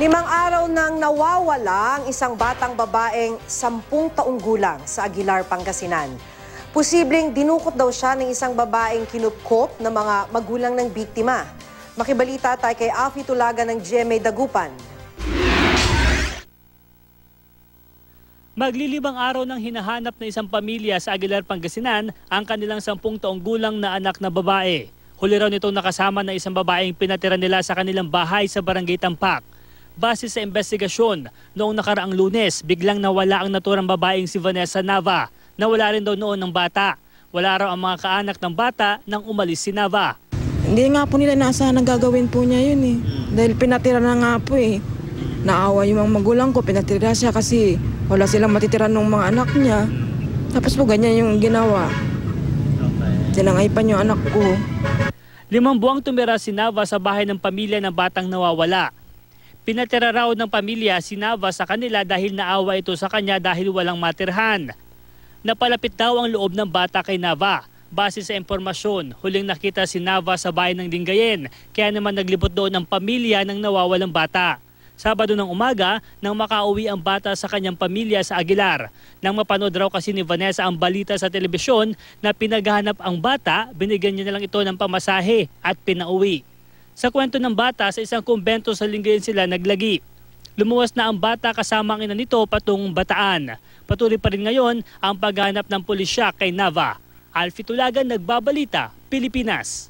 5 araw nang nawawala ang isang batang babaeng 10 taong gulang sa Aguilar, Pangasinan. Posibleng dinukot daw siya ng isang babaeng kinupkop ng mga magulang ng biktima. Makibalita tayo kay Alfie Tulaga ng GMA Dagupan. Maglilibang araw nang hinahanap ng isang pamilya sa Aguilar, Pangasinan ang kanilang 10 taong gulang na anak na babae. Huli raw nitong nakasama ng isang babaeng pinatira nila sa kanilang bahay sa Barangay Tampak. Base sa investigasyon, noong nakaraang Lunes, biglang nawala ang naturang babaeng si Vanessa Nava. Nawala rin daw noon ng bata. Wala raw ang mga kaanak ng bata nang umalis si Nava. Hindi nga po nila naasahan ang gagawin po niya yun eh. Dahil pinatira na nga po eh. Naawa yung mga magulang ko, pinatira siya kasi wala silang matitira ng mga anak niya. Tapos po ganyan yung ginawa. Sinangaypan yung anak ko. 5 buwang tumira si Nava sa bahay ng pamilya ng batang nawawala. Pinatira raw ng pamilya si Nava sa kanila dahil naawa ito sa kanya dahil walang matirhan. Napalapit daw ang loob ng bata kay Nava. Base sa impormasyon, huling nakita si Nava sa bayan ng Lingayen, kaya naman naglibot doon ang pamilya ng nawawalang bata. Sabado ng umaga, nang makauwi ang bata sa kanyang pamilya sa Aguilar. Nang mapanood raw kasi ni Vanessa ang balita sa telebisyon na pinaghahanap ang bata, binigyan niya na lang ito ng pamasahe at pinauwi. Sa kwento ng bata, sa isang kumbento sa Lingayen sila naglagi. Lumuwas na ang bata kasama ang ina nito patungong Bataan. Patuloy pa rin ngayon ang paghahanap ng pulisya kay Nava. Alfie Tulagan, Nagbabalita, Pilipinas.